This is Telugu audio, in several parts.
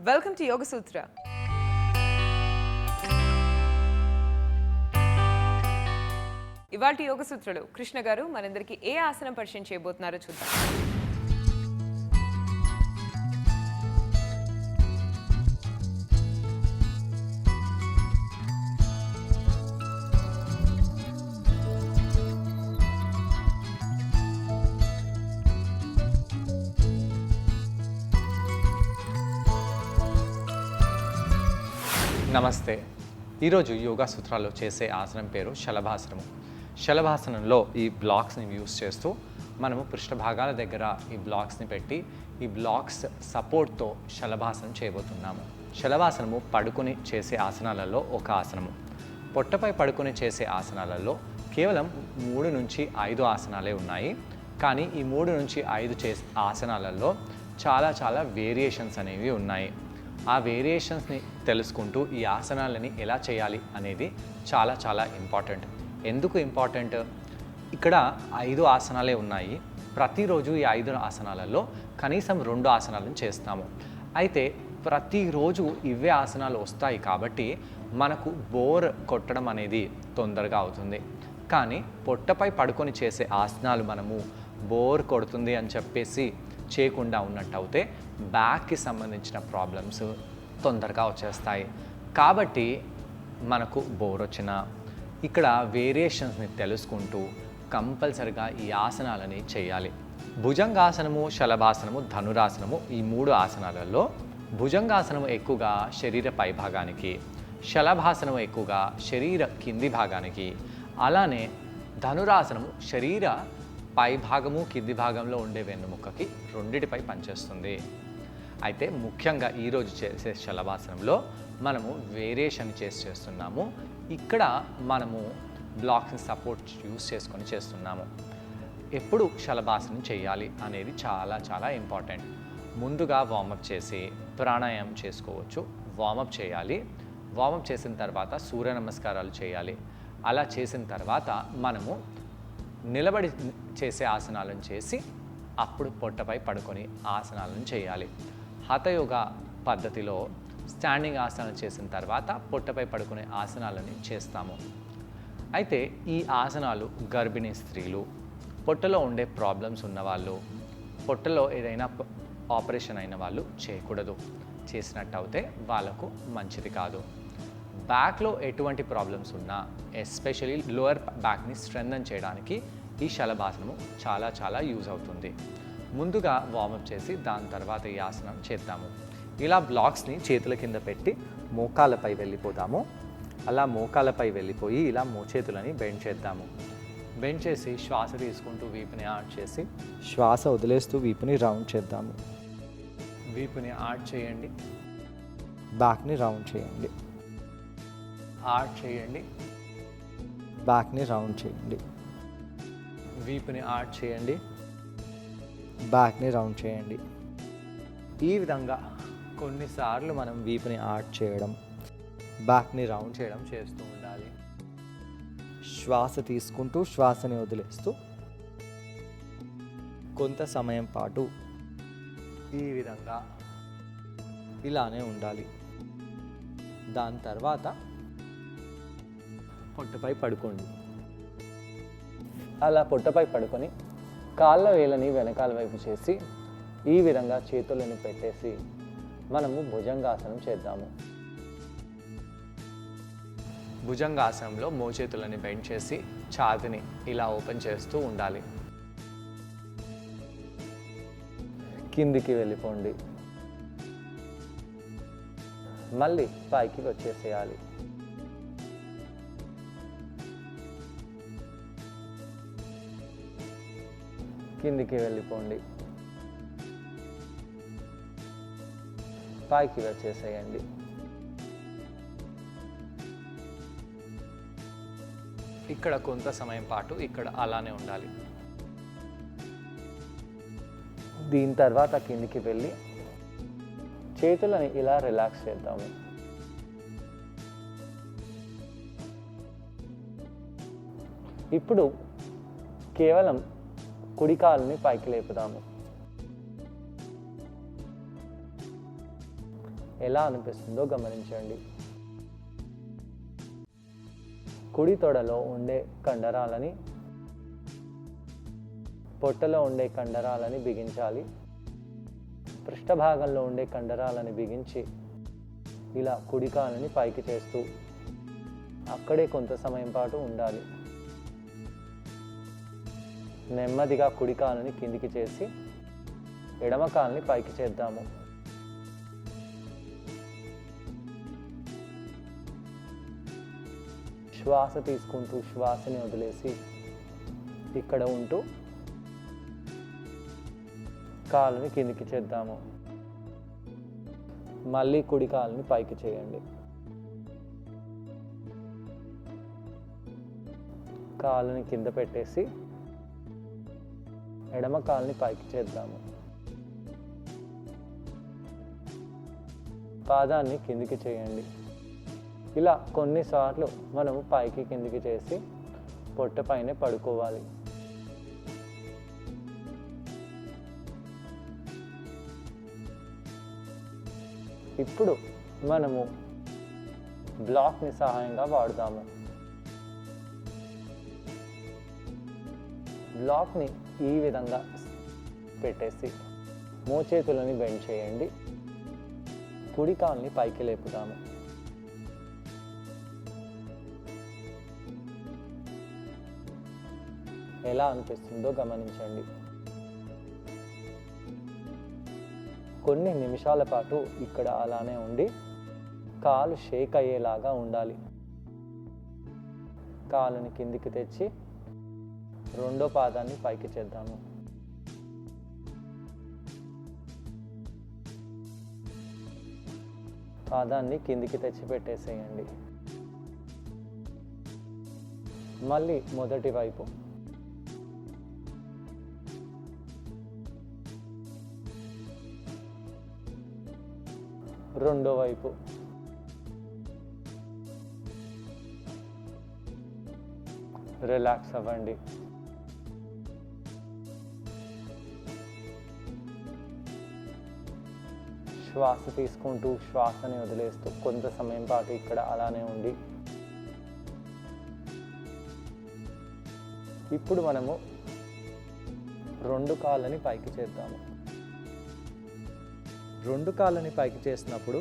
వెల్కమ్ టు యోగ సూత్ర. ఇవాల్టి యోగ సూత్రలో కృష్ణ గారు మనందరికీ ఏ ఆసనం పరిచయం చేయబోతున్నారో చూద్దాం. నమస్తే. ఈరోజు యోగా సూత్రాల్లో చేసే ఆసనం పేరు శలభాసనము. శలభాసనంలో ఈ బ్లాక్స్ని యూస్ చేస్తూ మనము పృష్ఠభాగాల దగ్గర ఈ బ్లాక్స్ని పెట్టి ఈ బ్లాక్స్ సపోర్ట్తో శలభాసనం చేయబోతున్నాము. శలభాసనము పడుకుని చేసే ఆసనాలలో ఒక ఆసనము. పొట్టపై పడుకుని చేసే ఆసనాలలో కేవలం 3 నుంచి 5 ఆసనాలే ఉన్నాయి. కానీ ఈ 3 నుంచి 5 చేసే ఆసనాలలో చాలా వేరియేషన్స్ అనేవి ఉన్నాయి. ఆ వేరియేషన్స్ని తెలుసుకుంటూ ఈ ఆసనాలని ఎలా చేయాలి అనేది చాలా ఇంపార్టెంట్. ఎందుకు ఇంపార్టెంట్? ఇక్కడ 5 ఆసనాలే ఉన్నాయి. ప్రతిరోజు ఈ 5 ఆసనాలలో కనీసం 2 ఆసనాలను చేస్తాము. అయితే ప్రతిరోజు ఇవే ఆసనాలు వస్తాయి కాబట్టి మనకు బోర్ కొట్టడం అనేది తొందరగా అవుతుంది. కానీ పొట్టపై పడుకొని చేసే ఆసనాలు మనము బోర్ కొడుతుంది అని చెప్పేసి చేయకుండా ఉన్నట్టయితే బ్యాక్కి సంబంధించిన ప్రాబ్లమ్స్ తొందరగా వచ్చేస్తాయి. కాబట్టి మనకు బోర్ వచ్చిన ఇక్కడ వేరియేషన్స్ని తెలుసుకుంటూ కంపల్సరిగా ఈ ఆసనాలని చేయాలి. భుజంగాసనము, శలభాసనము, ధనురాసనము ఈ 3 ఆసనాలలో భుజంగాసనము ఎక్కువగా శరీర పైభాగానికి, శలభాసనము ఎక్కువగా శరీర కింది భాగానికి, అలానే ధనురాసనము శరీర పై భాగము కింది భాగంలో ఉండే వెన్నుముక్కకి రెండిటిపై పనిచేస్తుంది. అయితే ముఖ్యంగా ఈరోజు చేసే శలభాసనంలో మనము వేరియేషన్ చేస్తున్నాము. ఇక్కడ మనము బ్లాక్స్ని సపోర్ట్ యూస్ చేసుకొని చేస్తున్నాము. ఎప్పుడు శలభాసనం చేయాలి అనేది చాలా ఇంపార్టెంట్. ముందుగా వార్మప్ చేసి ప్రాణాయామం చేసుకోవచ్చు. వార్మప్ చేయాలి. వార్మప్ చేసిన తర్వాత సూర్య నమస్కారాలు చేయాలి. అలా చేసిన తర్వాత మనము నిలబడి చేసే ఆసనాలను చేసి అప్పుడు పొట్టపై పడుకొని ఆసనాలను చేయాలి. హఠయోగా పద్ధతిలో స్టాండింగ్ ఆసనాలు చేసిన తర్వాత పొట్టపై పడుకునే ఆసనాలని చేస్తాము. అయితే ఈ ఆసనాలు గర్భిణీ స్త్రీలు, పొట్టలో ఉండే ప్రాబ్లమ్స్ ఉన్నవాళ్ళు, పొట్టలో ఏదైనా ఆపరేషన్ అయిన వాళ్ళు చేయకూడదు. చేసినట్టయితే వాళ్ళకు మంచిది కాదు. బ్యాక్లో ఎటువంటి ప్రాబ్లమ్స్ ఉన్నా ఎస్పెషలీ లోయర్ బ్యాక్ని స్ట్రెంథన్ చేయడానికి ఈ శలభాసనము చాలా యూజ్ అవుతుంది. ముందుగా వార్మప్ చేసి దాని తర్వాత ఈ ఆసనం చేద్దాము. ఇలా బ్లాక్స్ని చేతుల కింద పెట్టి మోకాళ్ళపై వెళ్ళిపోదాము. అలా మోకాళ్ళపై వెళ్ళిపోయి ఇలా మోచేతులని బెండ్ చేద్దాము. బెండ్ చేసి శ్వాస తీసుకుంటూ వీపుని ఆర్చ్ చేసి శ్వాస వదిలేస్తూ వీపుని రౌండ్ చేద్దాము. వీపుని ఆర్చ్ చేయండి. బ్యాక్ని రౌండ్ చేయండి. ఆర్చ్ చేయండి. బ్యాక్ని రౌండ్ చేయండి. వీపుని ఆర్చ్ చేయండి. బ్యాక్ని రౌండ్ చేయండి. ఈ విధంగా కొన్నిసార్లు మనం వీపుని ఆర్చ్ చేయడం, బ్యాక్ని రౌండ్ చేయడం చేస్తూ ఉండాలి. శ్వాస తీసుకుంటూ శ్వాసని వదిలేస్తూ కొంత సమయం పాటు ఈ విధంగా ఇలానే ఉండాలి. దాని తర్వాత పొట్టపై పడుకోండి. అలా పొట్టపై పడుకొని కాళ్ళ వేలని వెనకాల వైపు చేసి ఈ విధంగా చేతులను పెట్టేసి మనము భుజంగాసనం చేద్దాము. భుజంగాసనంలో మోచేతులని బెండ్ చేసి ఛాతీని ఇలా ఓపెన్ చేస్తూ ఉండాలి. కిందికి వెళ్ళిపోండి. మళ్ళీ పైకి వచ్చేసేయాలి. కిందికి వెళ్ళిపోండి. పైకి వచ్చేసేయండి. ఇక్కడ కొంత సమయం పాటు ఇక్కడ అలానే ఉండాలి. దీని తర్వాత కిందికి వెళ్ళి చేతులని ఇలా రిలాక్స్ చేద్దాము. ఇప్పుడు కేవలం కుడి కాలుని పైకి లేపుదాము. ఎలా అనిపిస్తుందో గమనించండి. కుడి తొడలో ఉండే కండరాలని, పొట్టలో ఉండే కండరాలని బిగించాలి. పృష్ఠభాగంలో ఉండే కండరాలని బిగించి ఇలా కుడి కాలుని పైకి చేస్తూ అక్కడే కొంత సమయం పాటు ఉండాలి. నెమ్మదిగా కుడి కాలుని కిందికి చేసి ఎడమ కాలుని పైకి చేద్దాము. శ్వాస తీసుకుంటూ శ్వాసని వదిలేసి ఇక్కడ ఉంటూ కాలుని కిందికి చేద్దాము. మళ్ళీ కుడి కాలుని పైకి చేయండి. కాలుని కింద పెట్టేసి ఎడమ కాలుని పైకి చేద్దాము. పాదాన్ని కిందికి చేయండి. ఇలా కొన్నిసార్లు మనము పైకి కిందికి చేసి పొట్ట పైన పడుకోవాలి. ఇప్పుడు మనము బ్లాక్ని సహాయంగా వాడదాము. బ్లాక్ని ఈ విధంగా పెట్టేసి మోచేతులని బెండ్ చేయండి. కుడి కాలుని పైకి లేపుదాము. ఎలా అనిపిస్తుందో గమనించండి. కొన్ని నిమిషాల పాటు ఇక్కడ అలానే ఉండి కాలు షేక్ అయ్యేలాగా ఉండాలి. కాలుని కిందికి తెచ్చి రెండో పాదాన్ని పైకి చేద్దాము. పాదాన్ని కిందికి తెచ్చి పెట్టేసేయండి. మళ్ళీ మొదటి వైపు రెండో వైపు రిలాక్స్ అవ్వండి. శ్వాస తీసుకుంటూ శ్వాసని వదిలేస్తూ కొంత సమయం పాటు ఇక్కడ అలానే ఉండి ఇప్పుడు మనము రెండు కాళ్ళని పైకి చేద్దాము. రెండు కాళ్ళని పైకి చేసినప్పుడు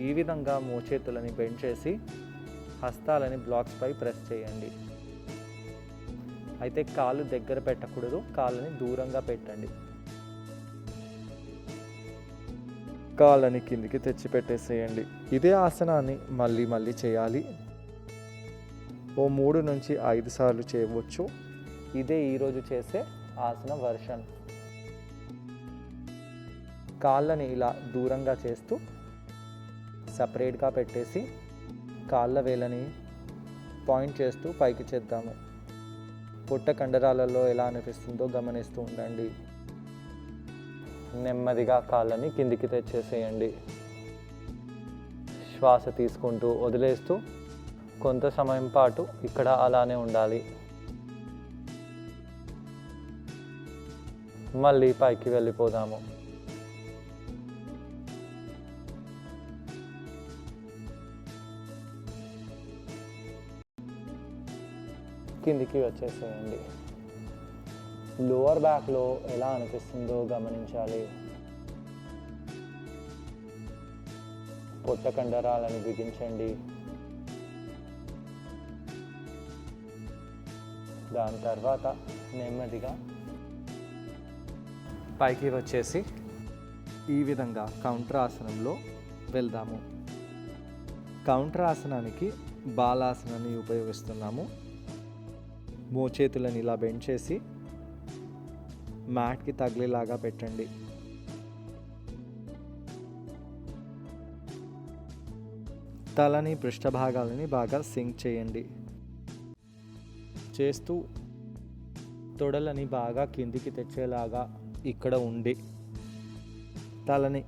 ఈ విధంగా మోచేతులని బెండ్ చేసి హస్తాలని బ్లాక్స్ పై ప్రెస్ చేయండి. అయితే కాళ్ళు దగ్గర పెట్టకూడదు, కాళ్ళని దూరంగా పెట్టండి. కాళ్ళని కిందికి తెచ్చి పెట్టేసేయండి. ఇదే ఆసనాన్ని మళ్ళీ మళ్ళీ చేయాలి. ఓ 3 నుంచి 5 సార్లు చేయవచ్చు. ఇదే ఈరోజు చేసే ఆసన వర్షన్. కాళ్ళని ఇలా దూరంగా చేస్తూ సపరేట్గా పెట్టేసి కాళ్ళ వేలని పాయింట్ చేస్తూ పైకి చేద్దాము. పొట్ట కండరాలలో ఎలా అనిపిస్తుందో గమనిస్తూ ఉండండి. నెమ్మదిగా కాళ్ళని కిందికి తెచ్చేసేయండి. శ్వాస తీసుకుంటూ వదిలేస్తూ కొంత సమయం పాటు ఇక్కడ అలానే ఉండాలి. మళ్ళీ పైకి వెళ్ళిపోదాము. కిందికి వచ్చేసేయండి. లోవర్ బ్యాక్లో ఎలా అనిపిస్తుందో గమనించాలి. పొట్ట కండరాలను బిగించండి. దాని తర్వాత నెమ్మదిగా పైకి వచ్చేసి ఈ విధంగా కౌంటర్ ఆసనంలో వెళ్దాము. కౌంటర్ ఆసనానికి బాలాసనాన్ని ఉపయోగిస్తున్నాము. మోచేతులను ఇలా బెండ్ చేసి మ్యాట్కి తగిలేలాగా పెట్టండి. తలని పృష్ఠభాగాలని బాగా సింక్ చేయండి. చేస్తూ తొడలని బాగా కిందికి తెచ్చేలాగా ఇక్కడ ఉండి తలని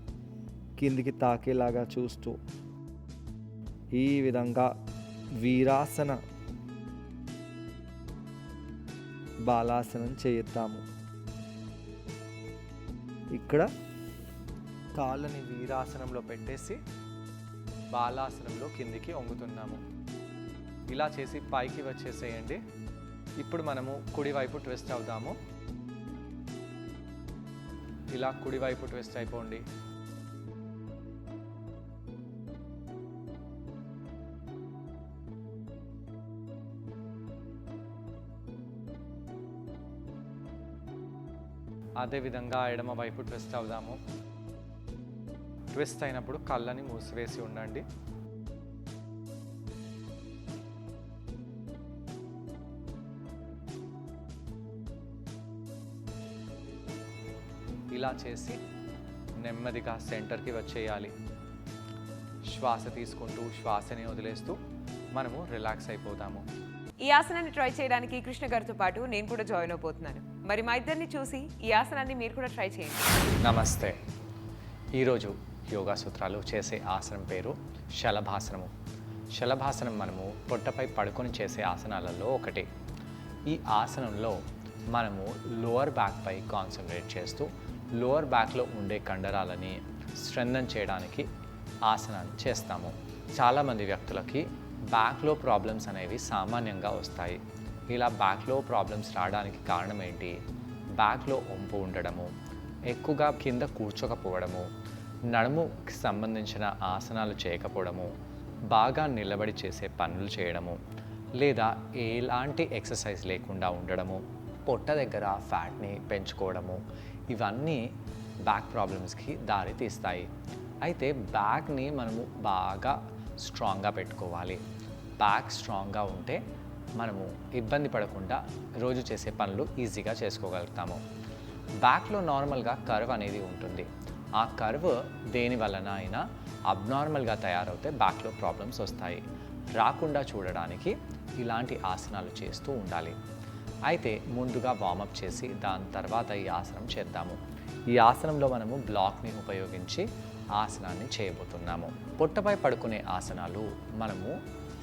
కిందికి తాకేలాగా చూస్తూ ఈ విధంగా వీరాసన బాలాసనం చేద్దాము. ఇక్కడ కాళ్ళని వీరాసనంలో పెట్టేసి బాలాసనంలో కిందికి వంగుతున్నాము. ఇలా చేసి పైకి వచ్చేసేయండి. ఇప్పుడు మనము కుడివైపు ట్విస్ట్ అవుదాము. ఇలా కుడివైపు ట్విస్ట్ అయిపోండి. అదేవిధంగా ఎడమ వైపు ట్విస్ట్ అవుదాము. ట్విస్ట్ అయినప్పుడు కళ్ళని మూసివేసి ఉండండి. ఇలా చేసి నెమ్మదిగా సెంటర్కి వచ్చేయాలి. శ్వాస తీసుకుంటూ శ్వాసని వదిలేస్తూ మనము రిలాక్స్ అయిపోతాము. ఈ ఆసనాన్ని ట్రై చేయడానికి కృష్ణ గారితో పాటు నేను కూడా జాయిన్ అయిపోతున్నాను. మరి మా ఇద్దరిని చూసి ఈ ఆసనాన్ని మీరు కూడా ట్రై చేయండి. నమస్తే. ఈరోజు యోగా సూత్రాలు చేసే ఆసనం పేరు శలభాసనము. శలభాసనం మనము పొట్టపై పడుకొని చేసే ఆసనాలలో ఒకటి. ఈ ఆసనంలో మనము లోవర్ బ్యాక్పై కాన్సన్ట్రేట్ చేస్తూ లోవర్ బ్యాక్లో ఉండే కండరాలని స్ట్రెంథన్ చేయడానికి ఆసనాన్ని చేస్తాము. చాలామంది వ్యక్తులకి బ్యాక్లో ప్రాబ్లమ్స్ అనేవి సామాన్యంగా వస్తాయి. ఇలా బ్యాక్లో ప్రాబ్లమ్స్ రావడానికి కారణం ఏంటి? బ్యాక్లో వంపు ఉండడము, ఎక్కువగా కింద కూర్చోకపోవడము, నడుముకి సంబంధించిన ఆసనాలు చేయకపోవడము, బాగా నిలబడి చేసే పనులు చేయడము, లేదా ఎలాంటి ఎక్సర్సైజ్ లేకుండా ఉండడము, పొట్ట దగ్గర ఫ్యాట్ని పెంచుకోవడము, ఇవన్నీ బ్యాక్ ప్రాబ్లమ్స్కి దారి తీస్తాయి. అయితే బ్యాక్ని మనము బాగా స్ట్రాంగ్గా పెట్టుకోవాలి. బ్యాక్ స్ట్రాంగ్గా ఉంటే మనము ఇబ్బంది పడకుండా రోజు చేసే పనులు ఈజీగా చేసుకోగలుగుతాము. బ్యాక్లో నార్మల్గా కర్వ్ అనేది ఉంటుంది. ఆ కర్వ్ దేని వలన అయినా అబ్నార్మల్గా తయారవుతే బ్యాక్లో ప్రాబ్లమ్స్ వస్తాయి. రాకుండా చూడడానికి ఇలాంటి ఆసనాలు చేస్తూ ఉండాలి. అయితే ముందుగా వార్మప్ చేసి దాని తర్వాత ఈ ఆసనం చేద్దాము. ఈ ఆసనంలో మనము బ్లాక్ని ఉపయోగించి ఆసనాన్ని చేయబోతున్నాము. పొట్టపై పడుకునే ఆసనాలు మనము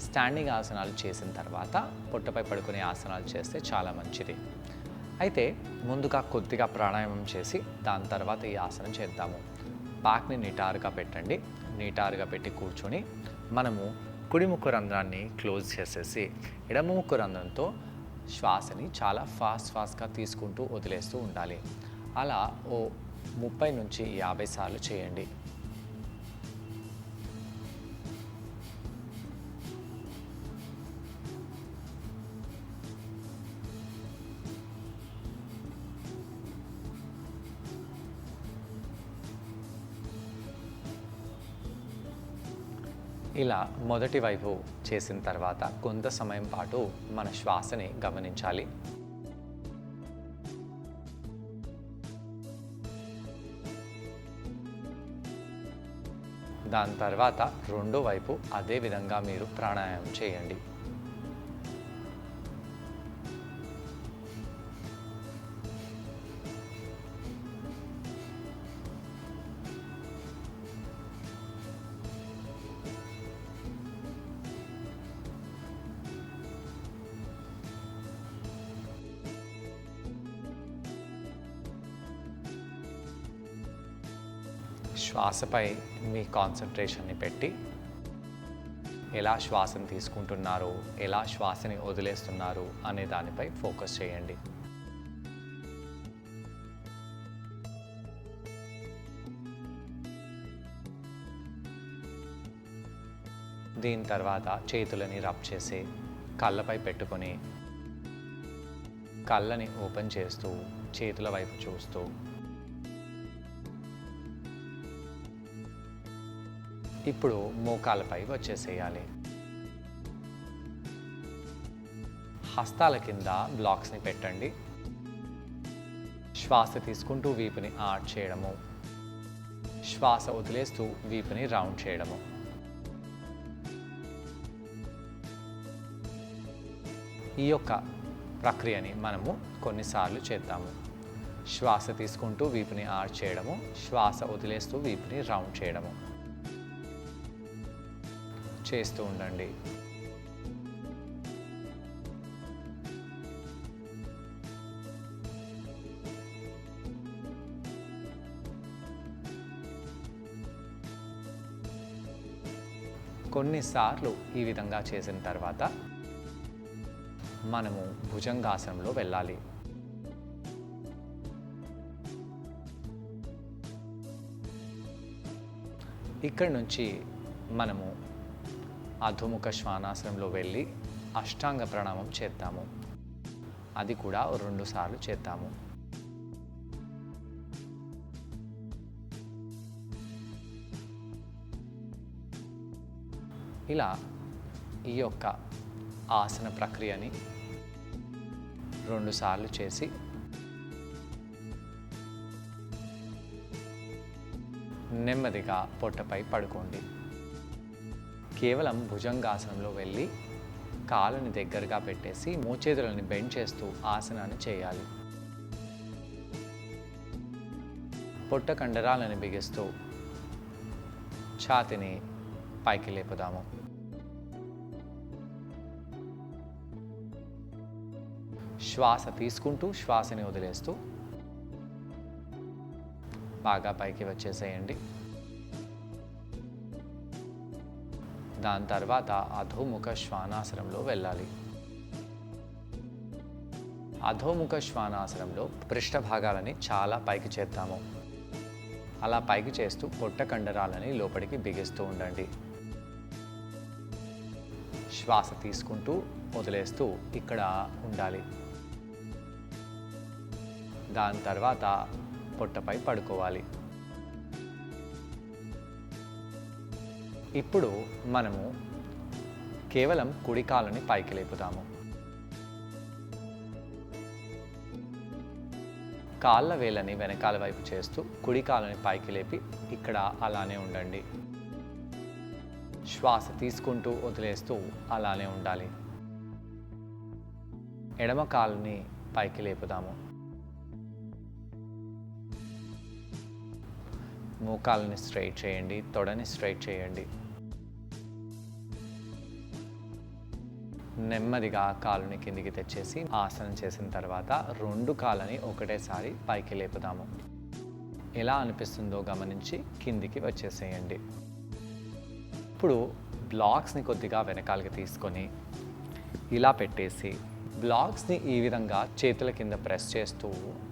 స్టాండింగ్ ఆసనాలు చేసిన తర్వాత పొట్టపై పడుకునే ఆసనాలు చేస్తే చాలా మంచిది. అయితే ముందుగా కొద్దిగా ప్రాణాయామం చేసి దాని తర్వాత ఈ ఆసనం చేద్దాము. బ్యాక్ని నిటారుగా పెట్టండి. నిటారుగా పెట్టి కూర్చొని మనము కుడి ముక్కు రంధ్రాన్ని క్లోజ్ చేసేసి ఎడమ ముక్కు రంధ్రంతో శ్వాసని చాలా ఫాస్ట్గా తీసుకుంటూ వదిలేస్తూ ఉండాలి. అలా ఓ 30 నుంచి 50 సార్లు చేయండి. ఇలా మొదటి వైపు చేసిన తర్వాత కొంత సమయం పాటు మన శ్వాసని గమనించాలి. దాని తర్వాత రెండో వైపు అదే విధంగా మీరు ప్రాణాయామం చేయండి. శ్వాసపై మీ కాన్సన్ట్రేషన్ని పెట్టి ఎలా శ్వాసను తీసుకుంటున్నారు, ఎలా శ్వాసని వదిలేస్తున్నారు అనే దానిపై ఫోకస్ చేయండి. దీని తర్వాత చేతులని రబ్ చేసి కళ్ళపై పెట్టుకొని కళ్ళని ఓపెన్ చేస్తూ చేతుల వైపు చూస్తూ ఇప్పుడు మోకాలపై వచ్చేసేయాలి. హస్తాల కింద బ్లాక్స్ని పెట్టండి. శ్వాస తీసుకుంటూ వీపుని ఆర్చ్ చేయడము, శ్వాస వదిలేస్తూ వీపుని రౌండ్ చేయడము. ఈ యొక్క ప్రక్రియని మనము కొన్నిసార్లు చేద్దాము. శ్వాస తీసుకుంటూ వీపుని ఆర్చ్ చేయడము, శ్వాస వదిలేస్తూ వీపుని రౌండ్ చేయడము చేస్తూ ఉండండి. కొన్నిసార్లు ఈ విధంగా చేసిన తర్వాత మనము భుజంగాసనంలో వెళ్ళాలి. ఇక్కడి నుంచి మనము అధోముఖ శ్వానాసనంలో వెళ్ళి అష్టాంగ ప్రణామం చేద్దాము. అది కూడా 2 సార్లు చేద్దాము. ఇలా ఈ యొక్క ఆసన ప్రక్రియని 2 సార్లు చేసి నెమ్మదిగా పొట్టపై పడుకోండి. కేవలం భుజంగాసనంలో వెళ్ళి కాళ్ళని దగ్గరగా పెట్టేసి మోచేతులని బెండ్ చేస్తూ ఆసనాన్ని చేయాలి. పొట్ట కండరాలను బిగిస్తూ ఛాతిని పైకి లేపుదాము. శ్వాస తీసుకుంటూ శ్వాసని వదిలేస్తూ బాగా పైకి వచ్చేసేయండి. దాని తర్వాత అధోముఖ శ్వానాసనంలో వెళ్ళాలి. అధోముఖ శ్వానాసనంలో పృష్ఠ భాగాలని చాలా పైకి చేద్దాము. అలా పైకి చేస్తూ పొట్ట కండరాలని లోపలికి బిగిస్తూ ఉండండి. శ్వాస తీసుకుంటూ వదిలేస్తూ ఇక్కడ ఉండాలి. దాని తర్వాత పొట్టపై పడుకోవాలి. ఇప్పుడు మనము కేవలం కుడి కాలుని పైకి లేపుతాము. కాళ్ళ వేళ్ళని వెనకాల వైపు చేస్తూ కుడి కాలుని పైకి లేపి ఇక్కడ అలానే ఉండండి. శ్వాస తీసుకుంటూ వదిలేస్తూ అలానే ఉండాలి. ఎడమ కాలుని పైకి లేపుదాము. మోకాలని స్ట్రైట్ చేయండి, తొడని స్ట్రైట్ చేయండి. నెమ్మదిగా కాలుని కిందికి తెచ్చేసి ఆసనం చేసిన తర్వాత 2 కాళ్ళని ఒకటేసారి పైకి లేపుదాము. ఎలా అనిపిస్తుందో గమనించి కిందికి వచ్చేసేయండి. ఇప్పుడు బ్లాక్స్ని కొద్దిగా వెనకాలకి తీసుకొని ఇలా పెట్టేసి బ్లాక్స్ని ఈ విధంగా చేతుల కింద ప్రెస్ చేస్తూ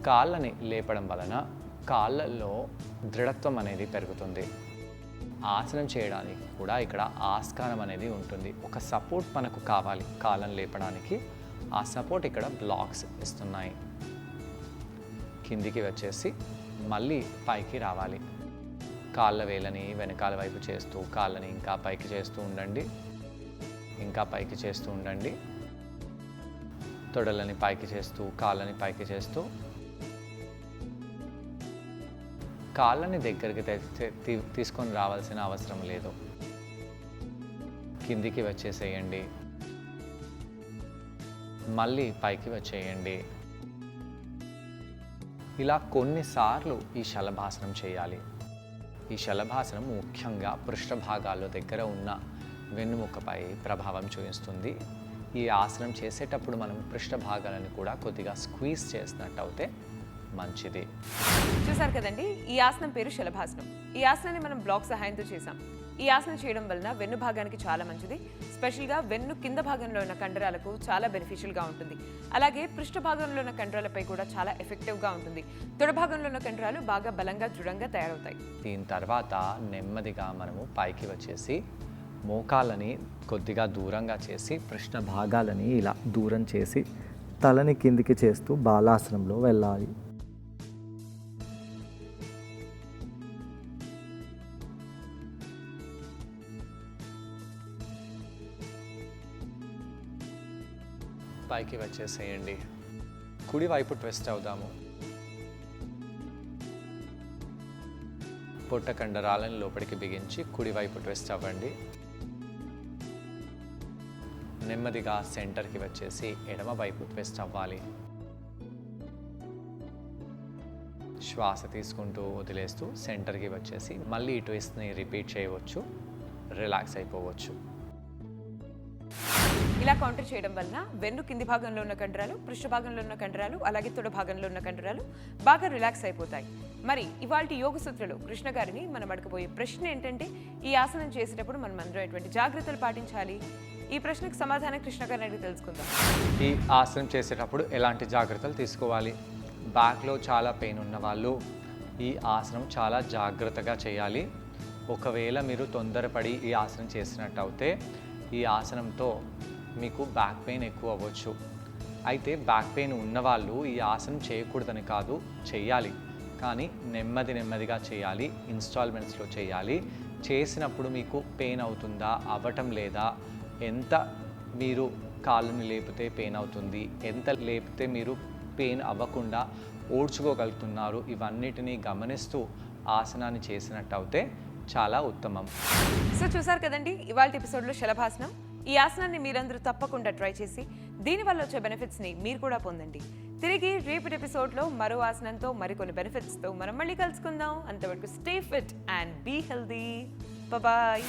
కాళ్ళని లేపడం వలన కాళ్ళల్లో దృఢత్వం అనేది పెరుగుతుంది. ఆసనం చేయడానికి కూడా ఇక్కడ ఆస్కారం అనేది ఉంటుంది. ఒక సపోర్ట్ మనకు కావాలి కాళ్ళని లేపడానికి. ఆ సపోర్ట్ ఇక్కడ బ్లాక్స్ ఇస్తున్నాయి. కిందికి వచ్చేసి మళ్ళీ పైకి రావాలి. కాళ్ళ వేలని వెనకాల వైపు చేస్తూ కాళ్ళని ఇంకా పైకి చేస్తూ ఉండండి. ఇంకా పైకి చేస్తూ ఉండండి. తొడలని పైకి చేస్తూ కాళ్ళని పైకి చేస్తూ కాళ్ళని దగ్గరికి తీసుకొని రావాల్సిన అవసరం లేదు. కిందికి వచ్చేసేయండి. మళ్ళీ పైకి వచ్చేయండి. ఇలా కొన్నిసార్లు ఈ శలభాసనం చేయాలి. ఈ శలభాసనం ముఖ్యంగా పృష్ఠ భాగాల్లో దగ్గర ఉన్న వెన్నుముకపై ప్రభావం చూపిస్తుంది. ఈ ఆసనం చేసేటప్పుడు మనం పృష్ఠ భాగాలను కూడా కొద్దిగా స్క్వీజ్ చేసినట్టు అయితే మంచిది. చూసారు కదండి, ఈ ఆసనం పేరు శలభాసనం. ఈ ఆసనాన్ని మనం బ్లాక్ సహాయంతో చేసాం. ఈ ఆసనం చేయడం వలన వెన్ను భాగానికి చాలా మంచిది. స్పెషల్గా వెన్ను కింద భాగంలో ఉన్న కండరాలకు చాలా బెనిఫిషియల్గా ఉంటుంది. అలాగే పృష్ఠ భాగంలో ఉన్న కండరాలపై కూడా చాలా ఎఫెక్టివ్గా ఉంటుంది. తొడ భాగంలో ఉన్న కండరాలు బాగా బలంగా దృఢంగా తయారవుతాయి. దీని తర్వాత నెమ్మదిగా మనము పైకి వచ్చేసి మోకాళ్ళని కొద్దిగా దూరంగా చేసి పృష్ఠ భాగాలని ఇలా దూరం చేసి తలని కిందికి చేస్తూ బాలాసనంలో వెళ్ళాలి. పైకి వచ్చేసేయండి. కుడి వైపు ట్విస్ట్ అవుదాము. పొట్ట కండరాలను లోపలికి బిగించి కుడివైపు ట్విస్ట్ అవ్వండి. నెమ్మదిగా సెంటర్కి వచ్చేసి ఎడమ వైపు ట్విస్ట్ అవ్వాలి. శ్వాస తీసుకుంటూ వదిలేస్తూ సెంటర్కి వచ్చేసి మళ్ళీ ఈ ట్విస్ట్ని రిపీట్ చేయవచ్చు. రిలాక్స్ అయిపోవచ్చు. ఇలా కౌంటర్ చేయడం వలన వెన్ను కింది భాగంలో ఉన్న కండరాలు, పృష్ఠ భాగంలో ఉన్న కండరాలు, అలాగే తొడ భాగంలో ఉన్న కండరాలు బాగా రిలాక్స్ అయిపోతాయి. మరి ఇవాల్టి యోగ సూత్రలో కృష్ణ గారిని మనం అడగబోయే ప్రశ్న ఏంటంటే, ఈ ఆసనం చేసేటప్పుడు మనం అందరూ ఎటువంటి జాగ్రత్తలు పాటించాలి? ఈ ప్రశ్నకు సమాధానం కృష్ణ గారిని అడిగి తెలుసుకుందాం. ఈ ఆసనం చేసేటప్పుడు ఎలాంటి జాగ్రత్తలు తీసుకోవాలి? బ్యాక్లో చాలా పెయిన్ ఉన్న వాళ్ళు ఈ ఆసనం చాలా జాగ్రత్తగా చేయాలి. ఒకవేళ మీరు తొందరపడి ఈ ఆసనం చేసినట్టు అయితే ఈ ఆసనంతో మీకు బ్యాక్ పెయిన్ ఎక్కువ అవ్వచ్చు. అయితే బ్యాక్ పెయిన్ ఉన్నవాళ్ళు ఈ ఆసనం చేయకూడదని కాదు, చేయాలి. కానీ నెమ్మదిగా చేయాలి, ఇన్స్టాల్మెంట్స్లో చేయాలి. చేసినప్పుడు మీకు పెయిన్ అవుతుందా, అవ్వటం లేదా, ఎంత మీరు కాళ్ళని లేపితే పెయిన్ అవుతుంది, ఎంత లేపితే మీరు పెయిన్ అవ్వకుండా ఓడ్చుకోగలుగుతున్నారు, ఇవన్నిటినీ గమనిస్తూ ఆసనాన్ని చేసినట్టు అయితే చాలా ఉత్తమం. సో చూసారు కదండి ఇవాళ ఎపిసోడ్లో శలభాసనం. ఈ ఆసనాన్ని మీరందరూ తప్పకుండా ట్రై చేసి దీనివల్ల వచ్చే బెనిఫిట్స్ని మీరు కూడా పొందండి. తిరిగి రేపటి ఎపిసోడ్లో మరో ఆసనంతో మరికొన్ని బెనిఫిట్స్తో మనం మళ్ళీ కలుసుకుందాం. అంతవరకు stay fit and be healthy. Bye.